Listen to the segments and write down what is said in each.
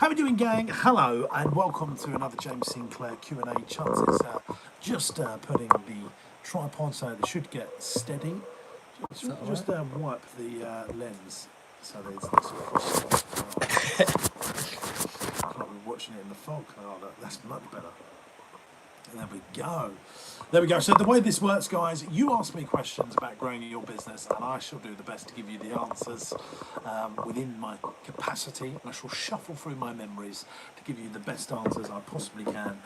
How we doing, gang? Hello and welcome to another James Sinclair Q&A. Chances just putting the tripod so it should get steady. Just wipe the lens so there's this. Can't be watching it in the fog. Oh, that's much better. There we go. There we go. So the way this works, guys, you ask me questions about growing your business and I shall do the best to give you the answers within my capacity. I shall shuffle through my memories to give you the best answers I possibly can.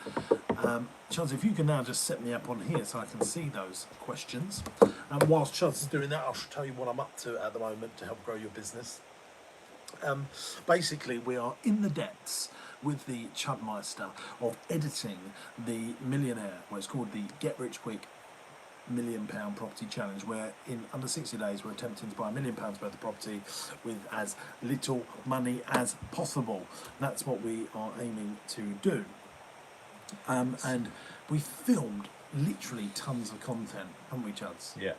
Charles, if you can now just set me up on here so I can see those questions. And whilst Charles is doing that, I shall tell you what I'm up to at the moment to help grow your business. Basically, we are in the depths with the Chudmeister of editing the millionaire, well, it's called the Get Rich Quick £1 Million Property Challenge, where in under 60 days we're attempting to buy £1 million worth of property with as little money as possible. That's what we are aiming to do. And we filmed literally tons of content, haven't we, Chuds? Yeah.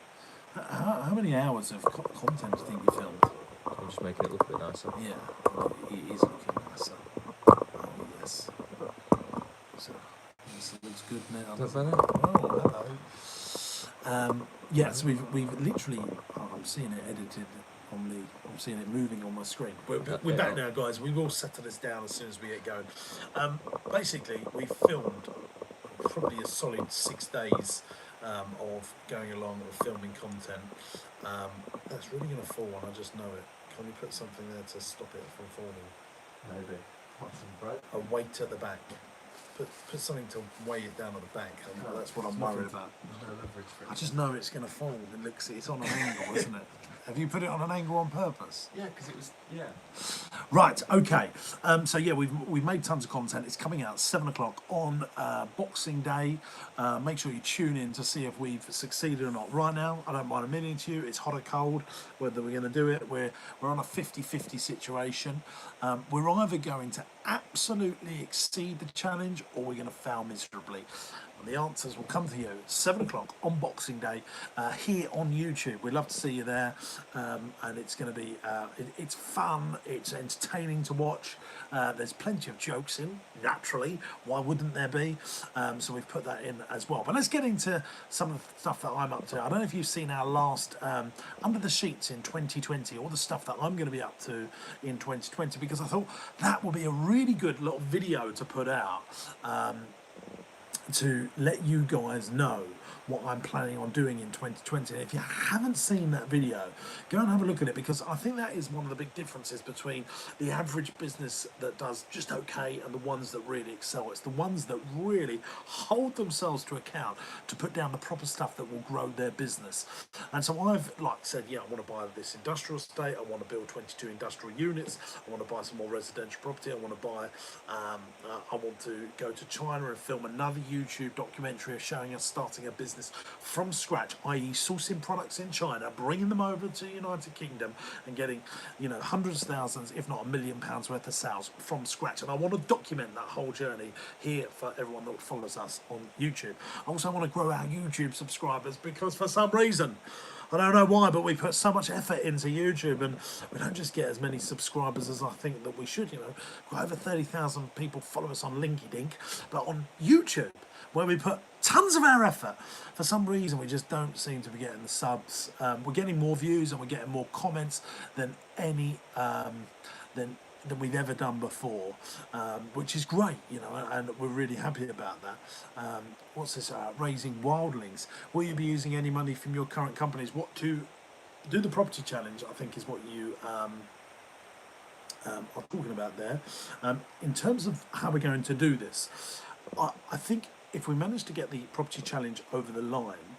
How many hours of content do you think we filmed? I'm just making it look a bit nicer. Yeah, it is looking nicer. Oh, yes. So, this looks good now. Does that? Oh, hello. Yeah, so we've literally, I'm seeing it edited on the, I'm seeing it moving on my screen. We're back now, guys. We will settle this down as soon as we get going. Basically, we filmed probably a solid 6 days of going along with filming content. That's really going to fall on, I just know it. Can we put something there to stop it from falling? Maybe. Want some bread? A weight at the back. Put something to weigh it down at the back. That's what I'm worried about. There's no leverage for it. I just know it's going to fall. It's on an angle, isn't it? Have you put it on an angle on purpose? Yeah, because it was, yeah. Right, okay. So yeah, we've made tons of content. It's coming out at 7 o'clock on Boxing Day. Make sure you tune in to see if we've succeeded or not. Right now, I don't mind admitting to you, it's hot or cold whether we're going to do it. We're on a 50-50 situation. We're either going to absolutely exceed the challenge or we're going to fail miserably. And the answers will come to you at 7 o'clock on Boxing Day here on YouTube. We'd love to see you there, and it's going to be it's fun, it's entertaining to watch. There's plenty of jokes in, naturally. Why wouldn't there be? So we've put that in as well. But let's get into some of the stuff that I'm up to. I don't know if you've seen our last Under the Sheets in 2020, all the stuff that I'm going to be up to in 2020, because I thought that would be a really good little video to put out. To let you guys know what I'm planning on doing in 2020. And if you haven't seen that video, go and have a look at it, because I think that is one of the big differences between the average business that does just okay and the ones that really excel. It's the ones that really hold themselves to account to put down the proper stuff that will grow their business. And so I've said, yeah, I want to buy this industrial estate, I want to build 22 industrial units, I want to buy some more residential property, I want to buy, I want to go to China and film another YouTube documentary showing us starting a business from scratch, i.e. sourcing products in China, bringing them over to the United Kingdom and getting, hundreds of thousands, if not £1 million worth of sales from scratch. And I want to document that whole journey here for everyone that follows us on YouTube. I also want to grow our YouTube subscribers, because for some reason, I don't know why, but we put so much effort into YouTube and we don't just get as many subscribers as I think that we should. We've got over 30,000 people follow us on LinkedIn, but on YouTube, where we put tons of our effort, for some reason we just don't seem to be getting the subs. We're getting more views and we're getting more comments than any than we've ever done before, which is great, and we're really happy about that. What's this? Raising wildlings. Will you be using any money from your current companies? What to do the property challenge, I think, is what you are talking about there. In terms of how we're going to do this, I think if we manage to get the property challenge over the line,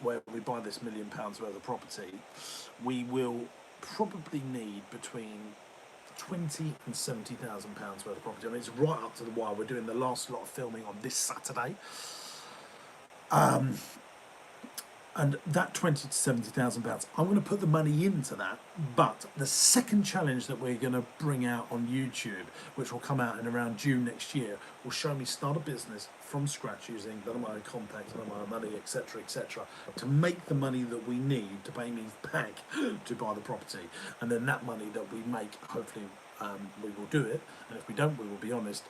where we buy this £1 million worth of property, we will probably need between £20,000 and £70,000 worth of property. I mean, it's right up to the wire. We're doing the last lot of filming on this Saturday. And that £20,000 to £70,000, I'm going to put the money into that But the second challenge that we're going to bring out on YouTube, which will come out in around June next year, will show me start a business from scratch using none of my own contacts, none of my own money, etc., to make the money that we need to pay me back to buy the property. And then that money that we make, hopefully, we will do it. And if we don't, we will be honest,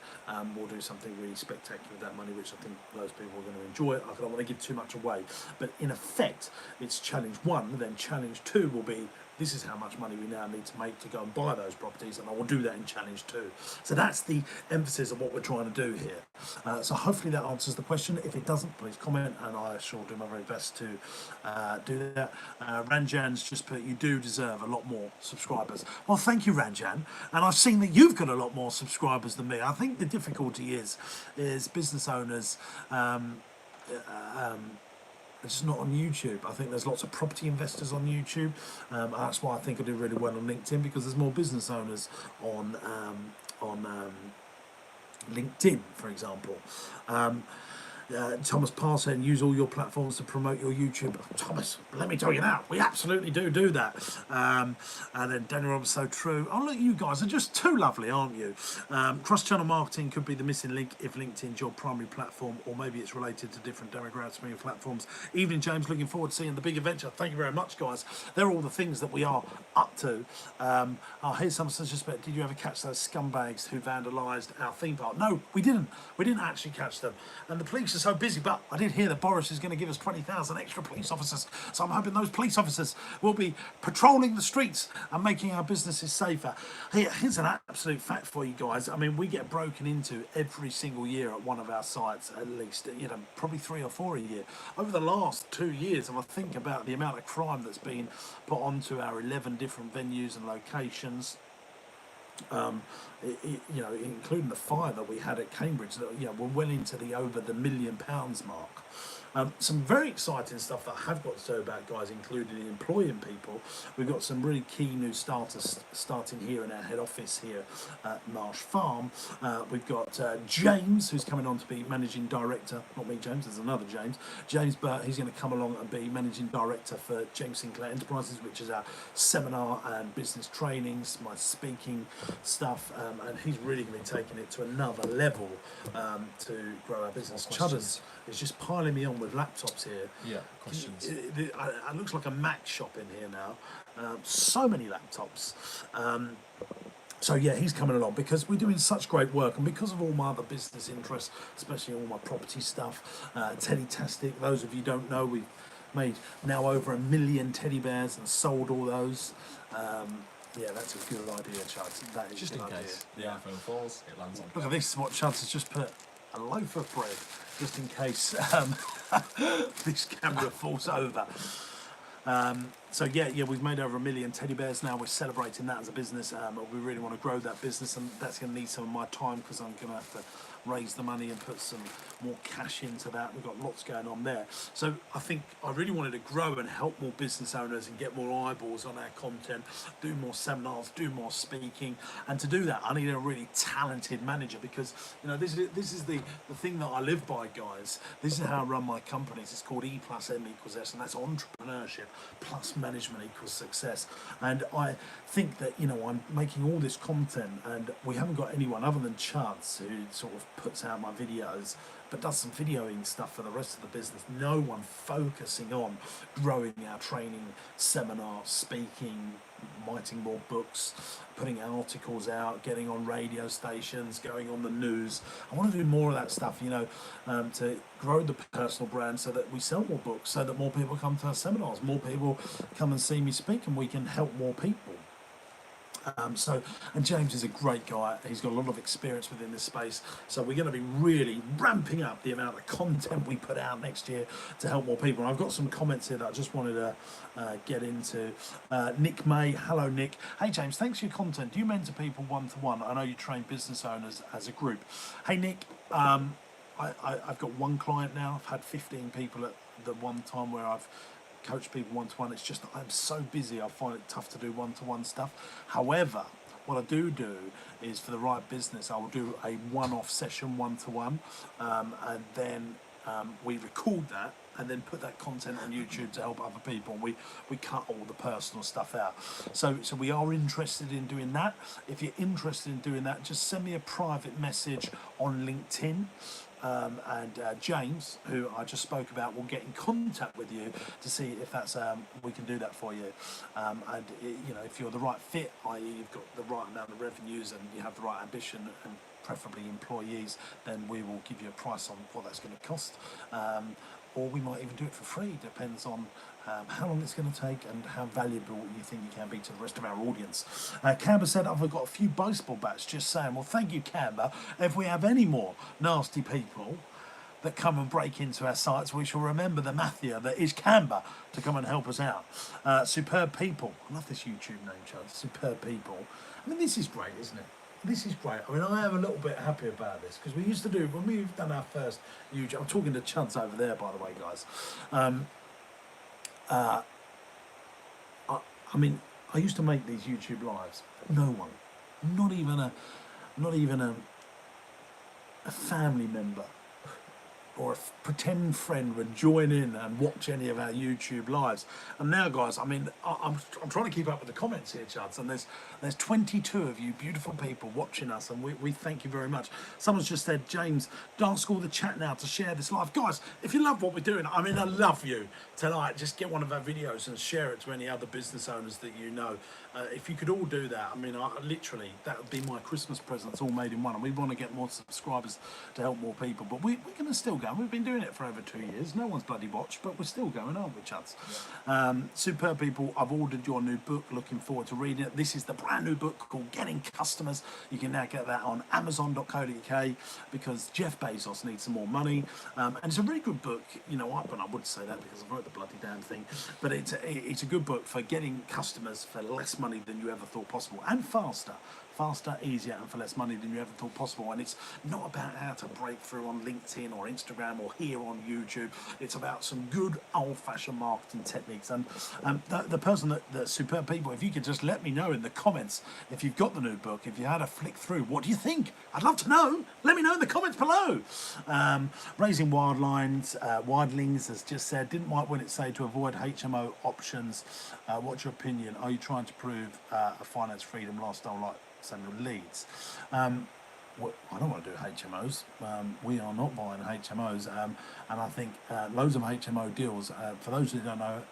we'll do something really spectacular with that money, which I think those people are going to enjoy. I don't want to give too much away. But in effect, it's challenge one. Then challenge two will be, this is how much money we now need to make to go and buy those properties, and I will do that in challenge two. So that's the emphasis of what we're trying to do here. So hopefully that answers the question. If it doesn't, please comment, and I shall do my very best to do that. Ranjan's just put, you do deserve a lot more subscribers. Well, thank you, Ranjan. And I've seen that you've got a lot more subscribers than me. I think the difficulty is business owners. It's just not on YouTube. I think there's lots of property investors on YouTube. That's why I think I do really well on LinkedIn, because there's more business owners on LinkedIn, for example. Thomas Parr said, use all your platforms to promote your YouTube. Thomas, let me tell you now, we absolutely do that. And then Daniel Roberts, so true. Oh, look, you guys are just too lovely, aren't you? Cross-channel marketing could be the missing link if LinkedIn's your primary platform, or maybe it's related to different demographics and platforms. Evening, James, looking forward to seeing the big adventure. Thank you very much, guys. They're all the things that we are up to. Here's someone says, just, did you ever catch those scumbags who vandalised our theme park? No, we didn't. We didn't actually catch them. And the police are so busy, but I did hear that Boris is going to give us 20,000 extra police officers, so I'm hoping those police officers will be patrolling the streets and making our businesses safer. Here's an absolute fact for you guys. I mean, we get broken into every single year at one of our sites, at least, probably 3 or 4 a year. Over the last 2 years, and I think about the amount of crime that's been put onto our 11 different venues and locations, including the fire that we had at Cambridge, that we're well into the over the £1 million mark. Some very exciting stuff that I have got to say about, guys, including employing people. We've got some really key new starters starting here in our head office here at Marsh Farm. We've got James, who's coming on to be managing director. Not me, James, there's another James. James Burt, he's going to come along and be managing director for James Sinclair Enterprises, which is our seminar and business trainings, my speaking stuff, and he's really going to be taking it to another level to grow our business. Chudders is just piling me on with laptops here. Yeah, questions. It looks like a Mac shop in here now. So many laptops. So yeah, he's coming along because we're doing such great work, and because of all my other business interests, especially all my property stuff, Teddytastic. Those of you who don't know, we've made now over 1 million teddy bears and sold all those. Yeah, that's a good idea, Chuds. That is Just a in good case the idea. iPhone falls, it lands on. Look at this, what Chuds has just put. A loaf of bread, just in case this camera falls over. So yeah, we've made over 1 million teddy bears now. We're celebrating that as a business. We really want to grow that business, and that's going to need some of my time, because I'm going to have to raise the money and put some more cash into that. We've got lots going on there. So I think I really wanted to grow and help more business owners and get more eyeballs on our content, do more seminars, do more speaking. And to do that, I need a really talented manager, because this is the thing that I live by, guys. This is how I run my companies. It's called E plus M equals S, and that's entrepreneurship plus management equals success. And I think that I'm making all this content, and we haven't got anyone other than Chuds, who sort of puts out my videos but does some videoing stuff for the rest of the business. No one focusing on growing our training, seminars, speaking, writing more books, putting articles out, getting on radio stations, going on the news. I want to do more of that stuff, to grow the personal brand, so that we sell more books, so that more people come to our seminars, more people come and see me speak, and we can help more people. And James is a great guy. He's got a lot of experience within this space. So we're going to be really ramping up the amount of content we put out next year to help more people. And I've got some comments here that I just wanted to get into. Nick May, hello Nick. Hey James, thanks for your content. Do you mentor people one-to-one? I know you train business owners as a group. Hey Nick, I've got one client now. I've had 15 people at the one time where I've coach people one-to-one. It's just that I'm so busy, I find it tough to do one-to-one stuff. However, what I do is, for the right business, I will do a one-off session one-to-one, and then we record that and then put that content on YouTube to help other people. We cut all the personal stuff out. So we are interested in doing that. If you're interested in doing that, just send me a private message on LinkedIn. And James, who I just spoke about, will get in contact with you to see if that's we can do that for you. If you're the right fit, i.e., you've got the right amount of revenues and you have the right ambition and preferably employees, then we will give you a price on what that's going to cost. Or we might even do it for free. Depends on how long it's going to take and how valuable you think you can be to the rest of our audience. Canberra said, I've got a few baseball bats, just saying. Well, thank you, Canberra. If we have any more nasty people that come and break into our sites, we shall remember the mafia that is Canberra to come and help us out. Superb people. I love this YouTube name, Chad. Superb people. I mean, this is great, isn't it? This is great. I mean, I am a little bit happy about this because we used to do, when we've done our first YouTube, I'm talking to Chuds over there, by the way, guys. I mean, I used to make these YouTube lives. No one, not even a family member or a pretend friend would join in and watch any of our YouTube lives. And now, guys, I mean, I'm trying to keep up with the comments here, Chuds, and there's 22 of you beautiful people watching us, and we thank you very much. Someone's just said, James, don't school the chat now to share this live. Guys, if you love what we're doing, I mean, I love you tonight. Just get one of our videos and share it to any other business owners that you know. If you could all do that, I mean, literally, that would be my Christmas presents all made in one. And we want to get more subscribers to help more people. But we're going to still go. We've been doing it for over 2 years. No one's bloody watched, but we're still going, aren't we, Chuds? Yeah. Superb people, I've ordered your new book. Looking forward to reading it. This is the brand new book called Getting Customers. You can now get that on Amazon.co.uk because Jeff Bezos needs some more money. And it's a really good book. You know, I would say that because I've wrote the bloody damn thing. But it's a good book for getting customers for less money than you ever thought possible, and faster, easier, and for less money than you ever thought possible. And it's not about how to break through on LinkedIn or Instagram or here on YouTube. It's about some good old-fashioned marketing techniques. And the person that's Superb people, if you could just let me know in the comments if you've got the new book, if you had a flick through, what do you think? I'd love to know. Let me know in the comments below. Raising Wildlings has just said, didn't Mike Willett say to avoid HMO options? What's your opinion? Are you trying to prove a finance freedom lifestyle like Samuel Leeds? I don't want to do HMOs. We are not buying HMOs, and I think loads of HMO deals. For those who don't know,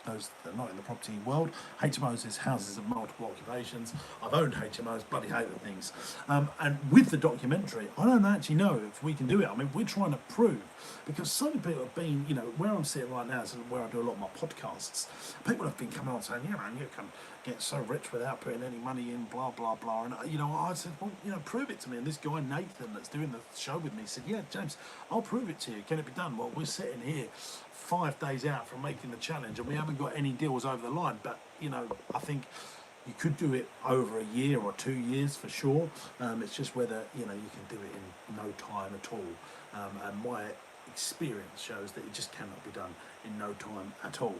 those that are not in the property world, HMOs is houses of multiple occupations. I've owned HMOs, bloody hate the things. And with the documentary, I don't actually know if we can do it. I mean, we're trying to prove, because so many people have been, you know, where I'm sitting right now is where I do a lot of my podcasts. People have been coming on saying, yeah, man, you can get so rich without putting any money in, blah, blah, blah. And, you know, I said, well, you know, prove it to me. And this guy, Nathan, that's doing the show with me, said, yeah, James, I'll prove it to you. Can it be done? Well, we're sitting here 5 days out from making the challenge, and we haven't got any deals over the line. But, you know, I think you could do it over a year or 2 years for sure. It's just whether, you know, you can do it in no time at all. And my experience shows that it just cannot be done in no time at all.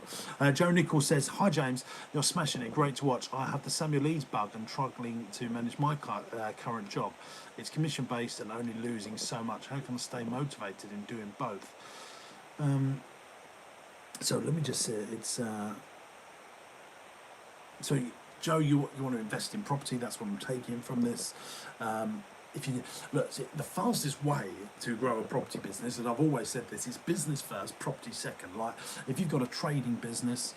Joe Nichols says, hi James, you're smashing it, great to watch. I have the Samuel Leeds bug and struggling to manage my current job. It's commission based and only losing so much. How can I stay motivated in doing both? So let me just say, it's so Joe, you want to invest in property. That's what I'm taking from this. If you look, see, the fastest way to grow a property business, and I've always said this, is business first, property second. Like if you've got a trading business,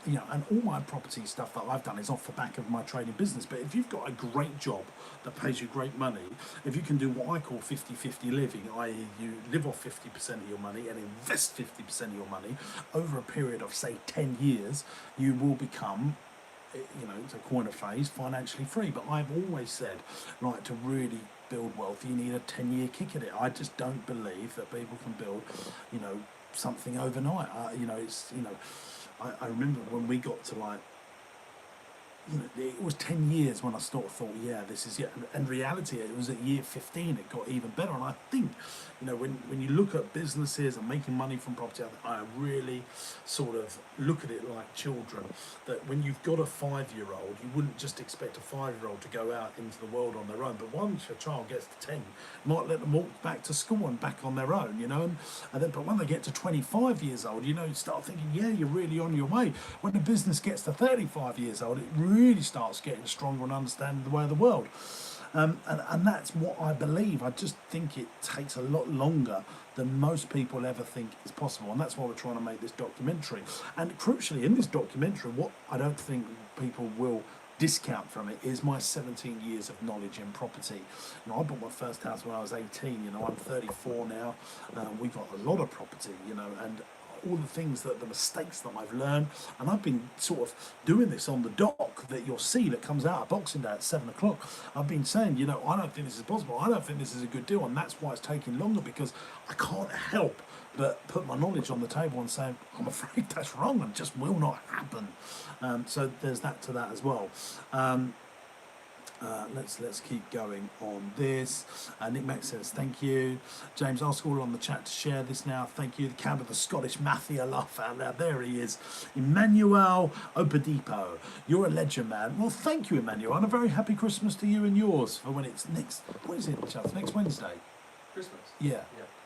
you know, and all my property stuff that I've done is off the back of my trading business. But if you've got a great job that pays you great money, if you can do what I call 50-50 living, i.e. you live off 50% of your money and invest 50% of your money over a period of say 10 years, you will become, you know, to coin a phrase, financially free. But I've always said, like, to really build wealth, you need a 10-year kick at it. I just don't believe that people can build, you know, something overnight. You know, it's, you know, I remember when we got to like you know, it was 10 years when I sort of thought, yeah, this is it. And reality, it was at year 15, it got even better. And I think, you know, when you look at businesses and making money from property, I really sort of look at it like children. That when you've got a 5-year-old, you wouldn't just expect a 5-year-old to go out into the world on their own. But once a child gets to 10, you might let them walk back to school and back on their own, you know. And then, but when they get to 25 years old, you know, you start thinking, yeah, you're really on your way. When the business gets to 35 years old, it really starts getting stronger and understanding the way of the world. And that's what I believe. I just think it takes a lot longer than most people ever think is possible. And that's why we're trying to make this documentary. And crucially, in this documentary, what I don't think people will discount from it is my 17 years of knowledge in property. You know, I bought my first house when I was 18. You know, I'm 34 now. We've got a lot of property, you know, and all the things the mistakes that I've learned, and I've been sort of doing this on the doc that you'll see that comes out of Boxing Day at 7 o'clock. I've been saying, you know, I don't think this is possible. I don't think this is a good deal, and that's why it's taking longer, because I can't help but put my knowledge on the table and say, I'm afraid that's wrong and just will not happen. So there's that to that as well. Let's keep going on this. Nick Max says thank you. James, ask all on the chat to share this now. Thank you. The count of the Scottish Mafia laugh out loud. There he is, Emmanuel Opadipo. You're a legend, man. Well, thank you, Emmanuel, and a very happy Christmas to you and yours. For when it's next, what is it, Charles? Next Wednesday. Christmas. Yeah.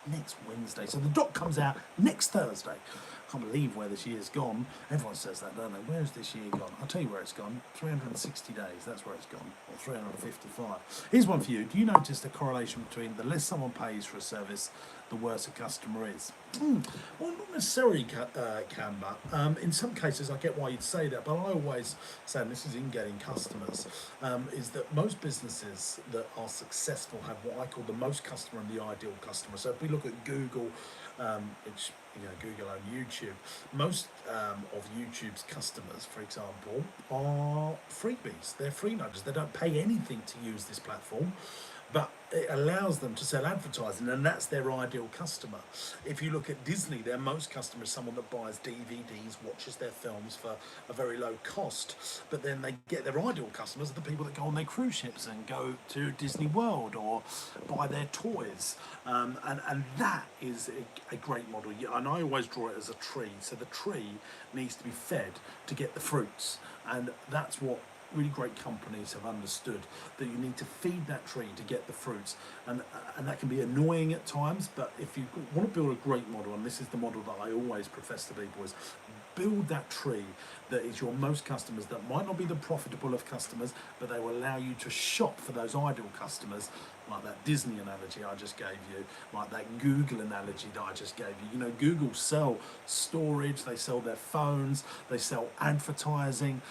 Next Wednesday. So the doc comes out next Thursday. I can't believe where this year's gone. Everyone says that, don't they? Where's this year gone? I'll tell you where it's gone. 360 days, that's where it's gone. Or 355. Here's one for you. Do you notice the correlation between the less someone pays for a service, the worse a customer is? Well, not necessarily, Canva. In some cases, I get why you'd say that, but I always say, and this is in getting customers, is that most businesses that are successful have what I call the most customer and the ideal customer. So if we look at Google, which, you know, Google and YouTube, most of YouTube's customers, for example, are freebies. They're free nudgers. They don't pay anything to use this platform, but it allows them to sell advertising, and that's their ideal customer. If you look at Disney, their most customer is someone that buys DVDs, watches their films for a very low cost, but then they get their ideal customers are the people that go on their cruise ships and go to Disney World or buy their toys, and that is a great model. And I always draw it as a tree. So the tree needs to be fed to get the fruits, and that's what really great companies have understood, that you need to feed that tree to get the fruits, and that can be annoying at times. But if you want to build a great model, and this is the model that I always profess to people, is build that tree that is your most customers, that might not be the profitable of customers, but they will allow you to shop for those ideal customers, like that Disney analogy I just gave you, like that Google analogy that I just gave you. You know, Google sell storage, they sell their phones, they sell advertising,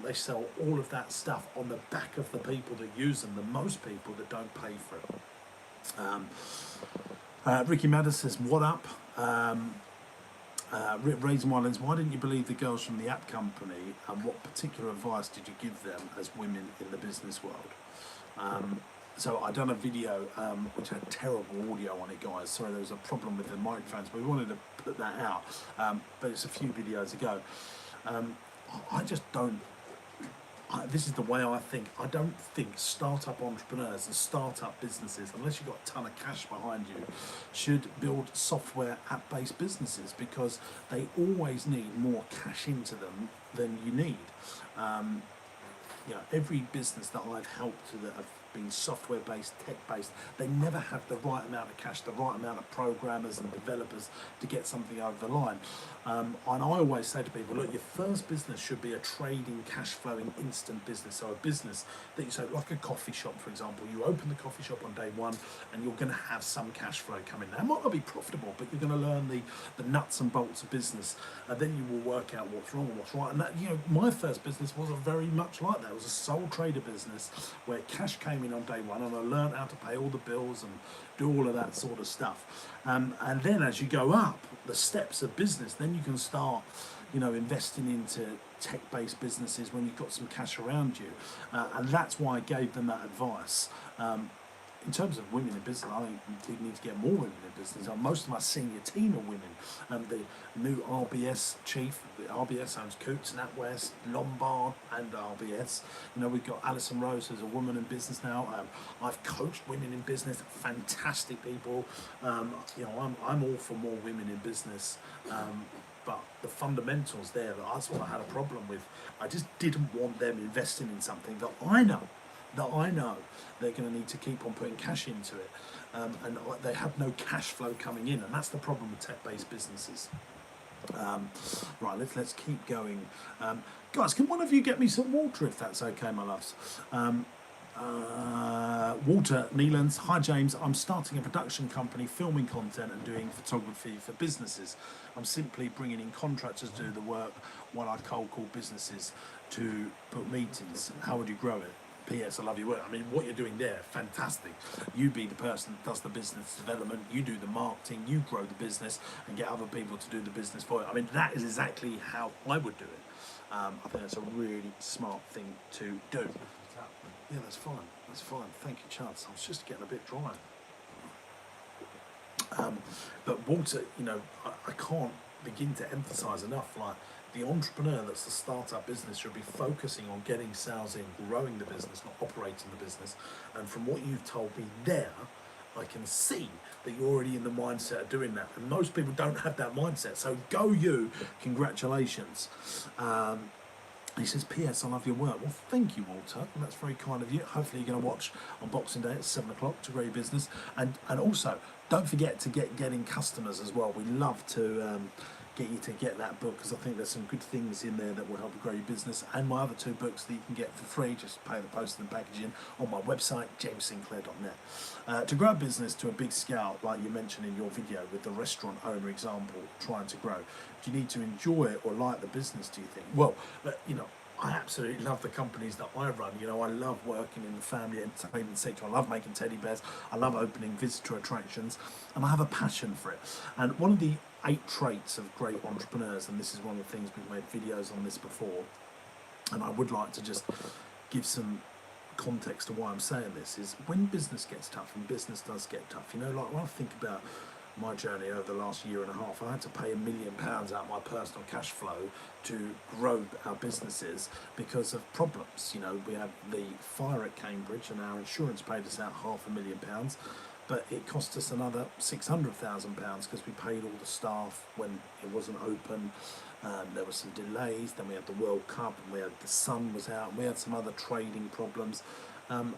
they sell all of that stuff on the back of the people that use them, the most people that don't pay for it. Ricky Madders says, what up? Raising Wildlands, why didn't you believe the girls from the app company, and what particular advice did you give them as women in the business world? So I done a video which had terrible audio on it, guys. Sorry, there was a problem with the microphones, but we wanted to put that out. But it's a few videos ago. I just don't. This is the way I think. I don't think startup entrepreneurs and startup businesses, unless you've got a ton of cash behind you, should build software app-based businesses, because they always need more cash into them than you need. You know, every business that I've helped that have been software-based, tech-based, they never have the right amount of cash, the right amount of programmers and developers to get something over the line. And I always say to people, look, your first business should be a trading, cash-flowing, instant business. So a business that you say, like a coffee shop, for example, you open the coffee shop on day one and you're going to have some cash flow coming. Now, it might not be profitable, but you're going to learn the nuts and bolts of business, and then you will work out what's wrong and what's right. And that, you know, my first business was very much like that. It was a sole trader business where cash came in on day one, and I learned how to pay all the bills and do all of that sort of stuff. And then as you go up the steps of business, then you can start, you know, investing into tech-based businesses when you've got some cash around you. And that's why I gave them that advice. in terms of women in business, I think we need to get more women in business. Most of my senior team are women. The new RBS chief, the RBS owns Coots, NatWest, Lombard, and RBS. We've got Alison Rose, who's a woman in business now. I've coached women in business, fantastic people. I'm all for more women in business. But the fundamentals there, that's what I had a problem with. I just didn't want them investing in something that I know they're going to need to keep on putting cash into it, and they have no cash flow coming in, and that's the problem with tech-based businesses. Right, let's keep going. Guys, can one of you get me some water if that's okay, my loves? Walter Neelands, hi James, I'm starting a production company filming content and doing photography for businesses. I'm simply bringing in contractors to do the work while I cold call businesses to book meetings. How would you grow it? P.S. I love your work. I mean, what you're doing there, fantastic. You be the person that does the business development, you do the marketing, you grow the business and get other people to do the business for you. I mean, that is exactly how I would do it. I think that's a really smart thing to do. Yeah, that's fine. That's fine. Thank you, Chance. I was just getting a bit dry. But Walter, I can't begin to emphasise enough, like, the entrepreneur that's the startup business should be focusing on getting sales in, growing the business, not operating the business. And from what you've told me there, I can see that you're already in the mindset of doing that. And most people don't have that mindset. So go you, congratulations. He says, P.S. I love your work. Well, thank you, Walter. That's very kind of you. Hopefully you're going to watch on Boxing Day at 7 o'clock to grow your business. And also, don't forget to getting customers as well. We love to get you to get that book, because I think there's some good things in there that will help you grow your business. And my other 2 books that you can get for free, just pay the postage and packaging on my website, jamessinclair.net. To grow a business to a big scale, like you mentioned in your video with the restaurant owner example, trying to grow, do you need to enjoy it or like the business, do you think? Well, I absolutely love the companies that I run. I love working in the family entertainment sector. I love making teddy bears. I love opening visitor attractions, and I have a passion for it. And one of the 8 traits of great entrepreneurs, and this is one of the things we've made videos on this before, and I would like to just give some context to why I'm saying this, is when business gets tough, and business does get tough, like when I think about my journey over the last year and a half, I had to pay £1 million out of my personal cash flow to grow our businesses because of problems. We had the fire at Cambridge, and our insurance paid us out £500,000, but it cost us another £600,000 because we paid all the staff when it wasn't open. There were some delays. Then we had the World Cup, and the sun was out, and we had some other trading problems, and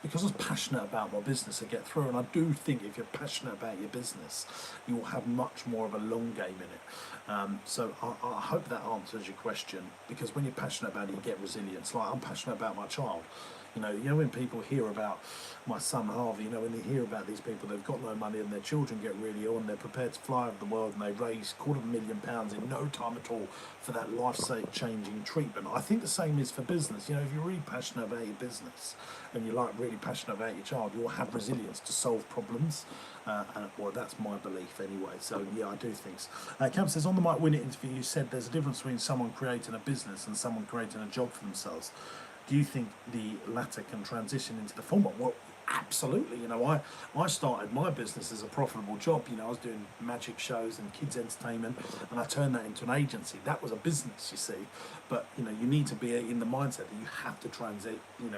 because I was passionate about my business, I get through. And I do think if you're passionate about your business, you will have much more of a long game in it. So I hope that answers your question, because when you're passionate about it, you get resilience. Like, I'm passionate about my child. When people hear about my son Harvey, when they hear about these people, they've got no money and their children get really ill, and they're prepared to fly over the world, and they raise £250,000 in no time at all for that life-changing treatment. I think the same is for business. If you're really passionate about your business and you're really passionate about your child, you'll have resilience to solve problems. Well, that's my belief anyway. So yeah, I do think so. Cam says, on the Mike Winnett interview, you said there's a difference between someone creating a business and someone creating a job for themselves. Do you think the latter can transition into the former? Well, absolutely. I started my business as a profitable job. I was doing magic shows and kids entertainment, and I turned that into an agency. That was a business, you see. But you need to be in the mindset that you have to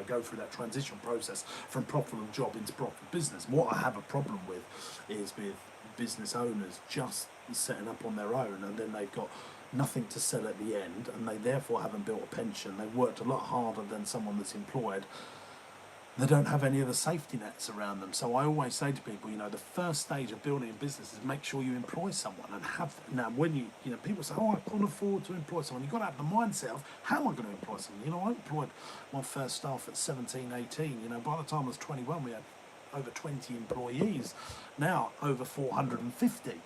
go through that transition process from profitable job into profitable business. What I have a problem with is with business owners just setting up on their own, and then they've got nothing to sell at the end, and they therefore haven't built a pension. They've worked a lot harder than someone that's employed. They don't have any of the safety nets around them. So I always say to people, the first stage of building a business is make sure you employ someone and have. Now, when people say, I can't afford to employ someone, you've got to have the mindset of, how am I going to employ someone? I employed my first staff at 17, 18. By the time I was 21, we had over 20 employees, now over 450,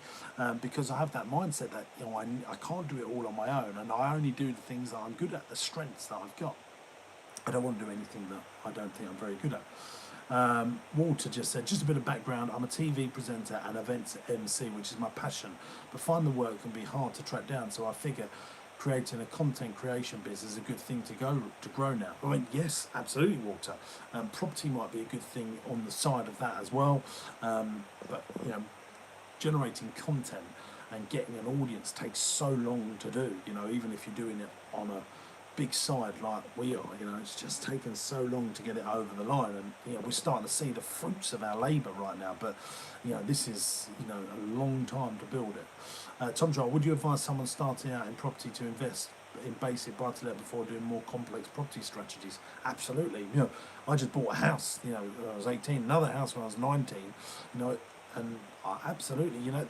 because I have that mindset that I can't do it all on my own, and I only do the things that I'm good at, the strengths that I've got. I don't want to do anything that I don't think I'm very good at. Walter just said, just a bit of background, I'm a TV presenter and events MC, which is my passion, but find the work can be hard to track down, so I figure creating a content creation business is a good thing to grow now. I mean, yes, absolutely, Walter. Property might be a good thing on the side of that as well, but you know, generating content and getting an audience takes so long to do. You know, even if you're doing it on a big side like we are, you know, it's just taken so long to get it over the line, and you know, we're starting to see the fruits of our labour right now. But you know, this is, you know, a long time to build it. Tom Joel, would you advise someone starting out in property to invest in basic buy-to-let before doing more complex property strategies? Absolutely. You know, I just bought a house, you know, when I was 18, another house when I was 19, you know, and absolutely, you know,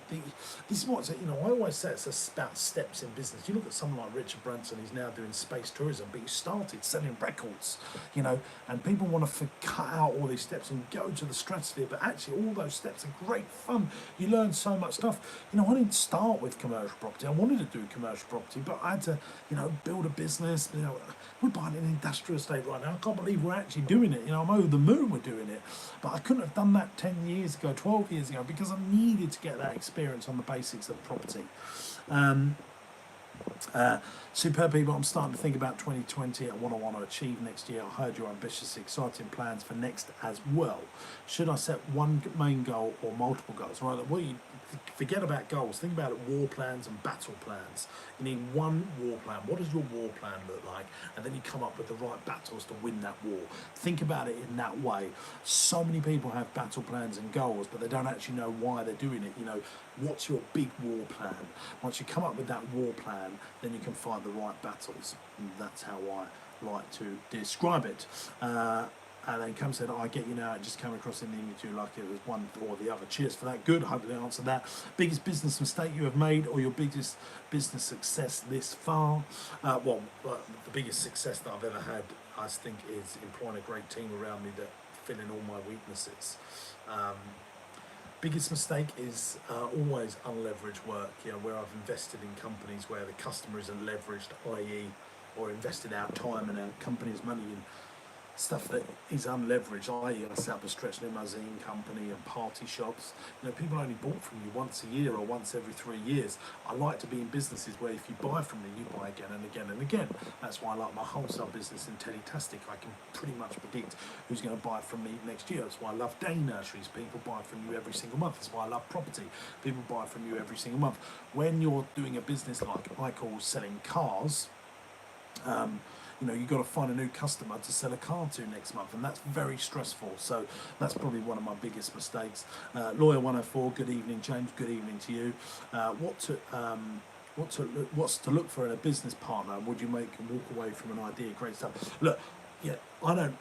this is what, you know, I always say it's about steps in business. You look at someone like Richard Branson, he's now doing space tourism, but he started selling records, you know, and people want to cut out all these steps and go to the stratosphere, but actually all those steps are great fun. You learn so much stuff. You know, I didn't start with commercial property. I wanted to do commercial property, but I had to, you know, build a business. You know, we're buying an industrial estate right now. I can't believe we're actually doing it. You know, I'm over the moon we're doing it. But I couldn't have done that 10 years ago, 12 years ago, because I needed to get that experience on the basics of property. Superb people, I'm starting to think about 2020 and what I want to achieve next year. I heard your ambitious, exciting plans for next as well. Should I set one main goal or multiple goals? Right, well, you forget about goals. Think about it, war plans and battle plans. You need one war plan. What does your war plan look like? And then you come up with the right battles to win that war. Think about it in that way. So many people have battle plans and goals, but they don't actually know why they're doing it. You know, what's your big war plan? Once you come up with that war plan, then you can fight the right battles. And that's how I like to describe it. And then Cam said, I get you now, it just came across in the image like it was one or the other. Cheers for that. Good, hopefully I answered that. Biggest business mistake you have made or your biggest business success this far? The biggest success that I've ever had, I think, is employing a great team around me that fill in all my weaknesses. Biggest mistake is always unleveraged work, you know, where I've invested in companies where the customer isn't leveraged, i.e. or invested our time and our company's money in stuff that is unleveraged, i.e. I set up a stretch limousine company and party shops. You know, people only bought from you once a year or once every 3 years. I like to be in businesses where if you buy from me, you buy again and again and again. That's why I like my wholesale business in Teletastic. I can pretty much predict who's going to buy from me next year. That's why I love day nurseries. People buy from you every single month. That's why I love property. People buy from you every single month. When you're doing a business like I call selling cars, you know, you've got to find a new customer to sell a car to next month, and that's very stressful. So that's probably one of my biggest mistakes. Lawyer 104, good evening, James. Good evening to you. What's to look for in a business partner? Would you walk away from an idea? Great stuff. Look, yeah, I don't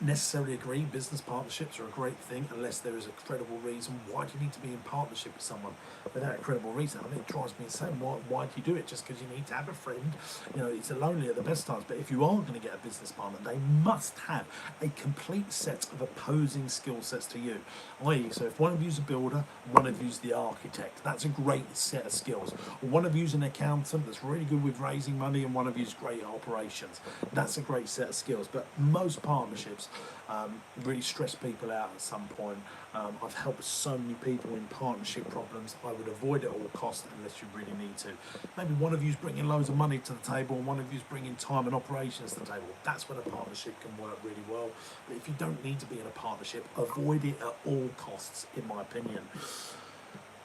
necessarily agree business partnerships are a great thing unless there is a credible reason. Why do you need to be in partnership with someone without a credible reason? I mean, it drives me insane. Why do you do it? Just because you need to have a friend? You know, it's lonely at the best times, but if you are going to get a business partner, they must have a complete set of opposing skill sets to you. I.e., so if one of you's a builder, one of you's the architect, that's a great set of skills. Or one of you's an accountant that's really good with raising money, and one of you's great at operations. That's a great set of skills. But most partnerships really stress people out at some point. I've helped so many people in partnership problems. I would avoid it at all costs unless you really need to. Maybe one of you's bringing loads of money to the table and one of you's bringing time and operations to the table. That's when a partnership can work really well. But if you don't need to be in a partnership, avoid it at all costs, in my opinion.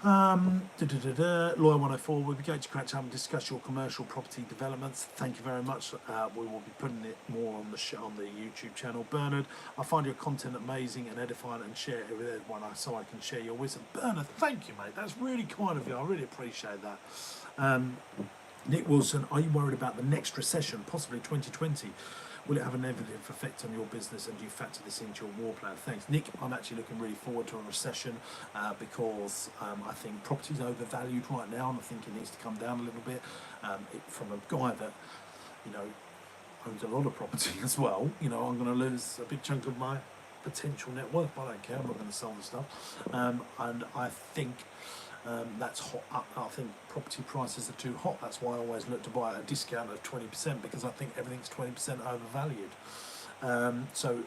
Lawyer 104, we'll be going to catch up and discuss your commercial property developments. Thank you very much. We will be putting it more on the YouTube channel. Bernard, I find your content amazing and edifying, and share it with everyone so I can share your wisdom. Bernard, thank you, mate. That's really kind of you. I really appreciate that. Nick Wilson, are you worried about the next recession, possibly 2020? Will it have a negative effect on your business, and do you factor this into your war plan? Thanks, Nick. I'm actually looking really forward to a recession because I think property's overvalued right now, and I think it needs to come down a little bit. From a guy that, you know, owns a lot of property as well, you know, I'm going to lose a big chunk of my potential net worth, but I don't care. I'm not going to sell the stuff, and I think. That's hot. I think property prices are too hot. That's why I always look to buy at a discount of 20%, because I think everything's 20% overvalued. So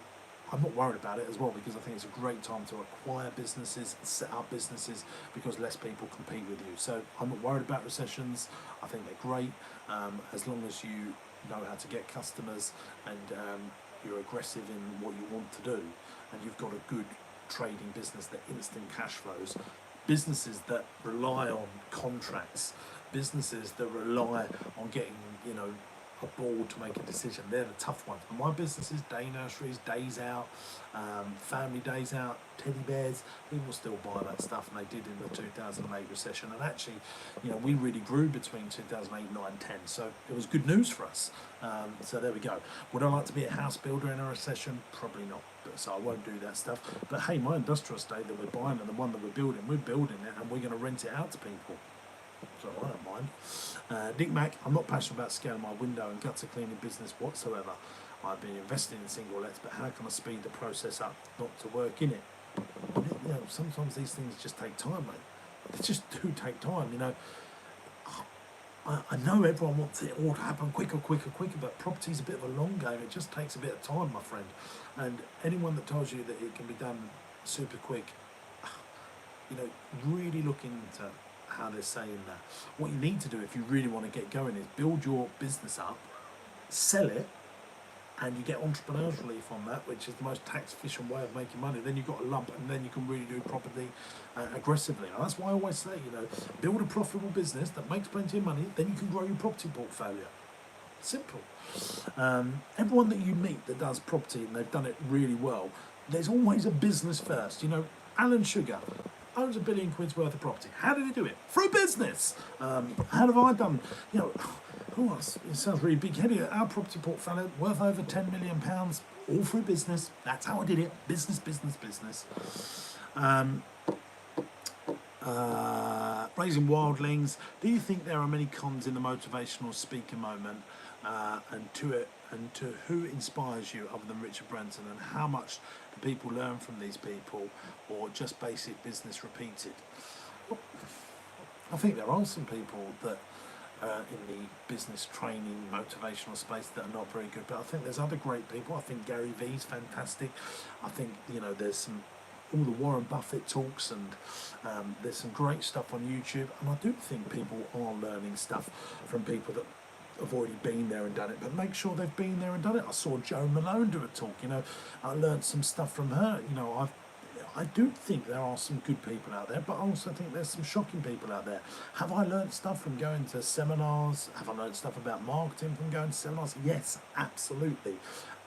I'm not worried about it as well, because I think it's a great time to acquire businesses, set up businesses, because less people compete with you. So I'm not worried about recessions. I think they're great, as long as you know how to get customers, and you're aggressive in what you want to do, and you've got a good trading business that instant cash flows. Businesses that rely on contracts, businesses that rely on getting, a board to make a decision, they're the tough ones. But my businesses, day nurseries, days out, family days out, teddy bears, people still buy that stuff, and they did in the 2008 recession. And actually, we really grew between 2008, 9, 10. So it was good news for us. So there we go. Would I like to be a house builder in a recession? Probably not. So I won't do that stuff. But hey, my industrial estate that we're buying and the one that we're building it, and we're going to rent it out to people. So I don't mind. Nick Mack, I'm not passionate about scaling my window and gutter cleaning business whatsoever. I've been investing in single lets, but how can I speed the process up, not to work in it? Sometimes these things just take time, mate. They just do take time, I know everyone wants it all to happen quicker, but property's a bit of a long game. It just takes a bit of time, my friend. And anyone that tells you that it can be done super quick, really look into how they're saying that. What you need to do if you really want to get going is build your business up, sell it, and you get entrepreneur's relief on that, which is the most tax efficient way of making money. Then you've got a lump, and then you can really do property aggressively. And that's why I always say, build a profitable business that makes plenty of money, then you can grow your property portfolio. Simple. Everyone that you meet that does property and they've done it really well, there's always a business first. Alan Sugar owns £1 billion worth of property. How did he do it? Through business. How have I done? Who else? It sounds really big-headed. Our property portfolio worth over £10 million, all through business. That's how I did it. Business. Raising wildlings. Do you think there are many cons in the motivational speaker moment, and to who inspires you other than Richard Branson, and how much do people learn from these people, or just basic business repeated? I think there are some people that in the business training motivational space that are not very good, but I think there's other great people. I think Gary Vee's fantastic. I think there's all the Warren Buffett talks, and there's some great stuff on YouTube, and I do think people are learning stuff from people that have already been there and done it, but make sure they've been there and done it. I saw Joe Malone do a talk, I learned some stuff from her. I do think there are some good people out there, but I also think there's some shocking people out there. Have I learned stuff from going to seminars? Have I learned stuff about marketing from going to seminars? Yes, absolutely.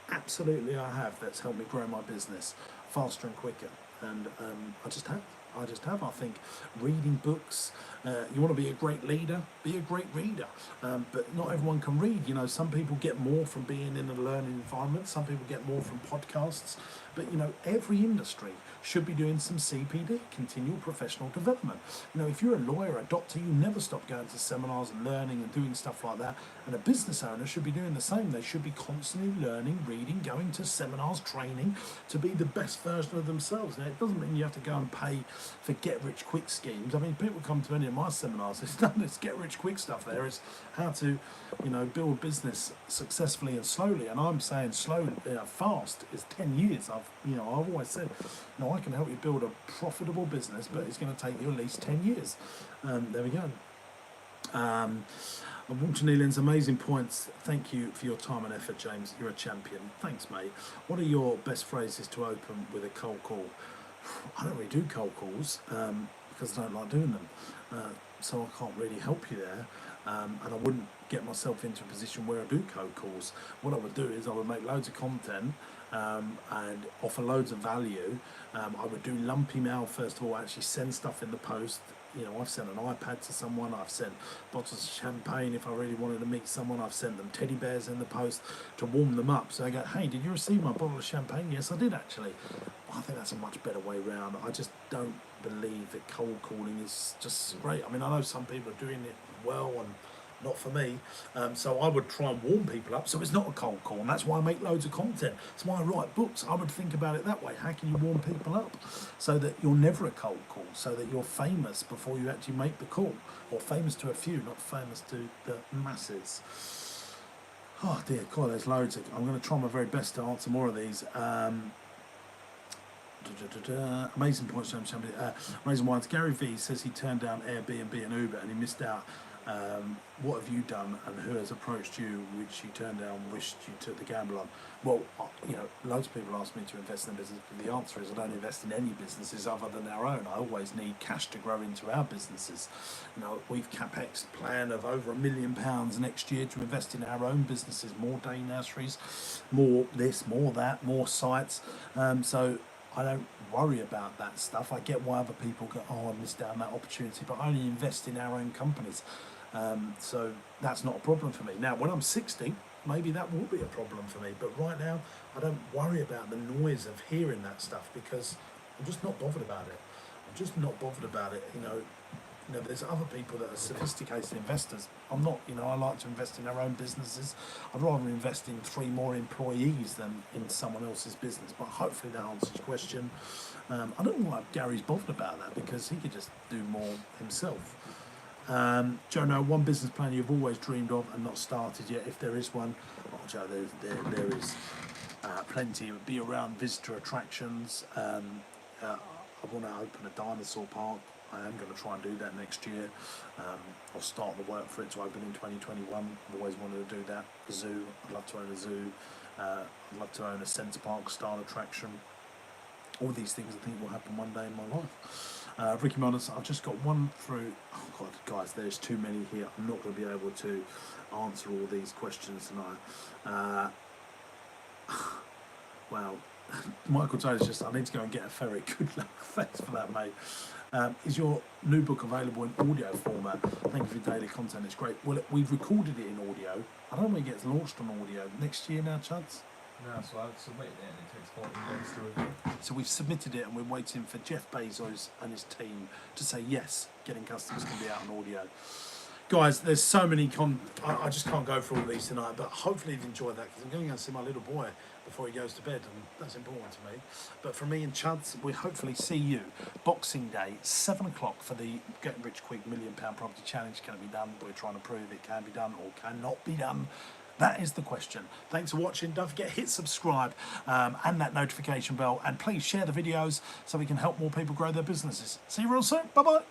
Absolutely I have. That's helped me grow my business faster and quicker. And I just have. I think reading books, you want to be a great leader, be a great reader. But not everyone can read. Some people get more from being in a learning environment. Some people get more from podcasts. But, every industry should be doing some CPD, continual professional development. If you're a lawyer, a doctor, you never stop going to seminars and learning and doing stuff like that. And a business owner should be doing the same. They should be constantly learning, reading, going to seminars, training to be the best version of themselves. Now, it doesn't mean you have to go and pay for get-rich-quick schemes. I mean, people come to any of my seminars, it's not this get-rich-quick stuff there. It's how to, build business successfully and slowly. And I'm saying slow, fast is 10 years. I've always said, I can help you build a profitable business, but it's going to take you at least 10 years. There we go. Walter Nealon's amazing points. Thank you for your time and effort, James. You're a champion. Thanks, mate. What are your best phrases to open with a cold call? I don't really do cold calls because I don't like doing them. So I can't really help you there. And I wouldn't get myself into a position where I do cold calls. What I would do is I would make loads of content and offer loads of value. I would do lumpy mail first of all, actually send stuff in the post. I've sent an iPad to someone, I've sent bottles of champagne if I really wanted to meet someone, I've sent them teddy bears in the post to warm them up. So I go, hey, did you receive my bottle of champagne? Yes, I did actually. I think that's a much better way round. I just don't believe that cold calling is just great. I mean, I know some people are doing it well and not for me. So I would try and warm people up so it's not a cold call, and that's why I make loads of content. That's why I write books. I would think about it that way. How can you warm people up so that you're never a cold call, so that you're famous before you actually make the call, or famous to a few, not famous to the masses? Oh dear God, there's loads. I'm going to try my very best to answer more of these. Amazing points from somebody. Amazing ones. Gary V says he turned down Airbnb and Uber and he missed out. What have you done and who has approached you which you turned down, wished you took the gamble on? Well, loads of people ask me to invest in a business, but the answer is I don't invest in any businesses other than our own. I always need cash to grow into our businesses. We've CapEx plan of over £1 million next year to invest in our own businesses, more day nurseries, more this, more that, more sites. So I don't worry about that stuff. I get why other people go, I missed out on that opportunity, but I only invest in our own companies. So that's not a problem for me. Now, when I'm 60, maybe that will be a problem for me. But right now, I don't worry about the noise of hearing that stuff because I'm just not bothered about it. I'm just not bothered about it. There's other people that are sophisticated investors. I'm not. I like to invest in our own businesses. I'd rather invest in 3 more employees than in someone else's business. But hopefully that answers your question. I don't know why Gary's bothered about that because he could just do more himself. Joe, no, one business plan you've always dreamed of and not started yet, if there is one. Oh, Joe, there is plenty. It would be around visitor attractions. I want to open a dinosaur park. I am going to try and do that next year. I'll start the work for it to open in 2021. I've always wanted to do that. A zoo. I'd love to own a zoo. I'd love to own a centre park style attraction. All these things I think will happen one day in my life. Ricky Monas, I've just got one through. Oh God, guys, there's too many here. I'm not going to be able to answer all these questions tonight. Wow. Michael Taylor's just, I need to go and get a ferret. Good luck. Thanks for that, mate. Is your new book available in audio format? Thank you for your daily content. It's great. Well, we've recorded it in audio. I don't know when it gets launched on audio. Next year now, Chuds? No, so I've submitted it and it takes 14 days to review. So we've submitted it and we're waiting for Jeff Bezos and his team to say yes, getting customers can be out on audio. Guys, there's so many I just can't go through all these tonight, but hopefully you've enjoyed that because I'm going to go and see my little boy before he goes to bed, and that's important to me. But for me and Chuds, we hopefully see you Boxing Day, 7 o'clock for the Get Rich Quick £1 million property challenge. Can it be done? We're trying to prove it can be done or cannot be done. That is the question. Thanks for watching. Don't forget, hit subscribe and that notification bell, and please share the videos so we can help more people grow their businesses. See you real soon. Bye bye.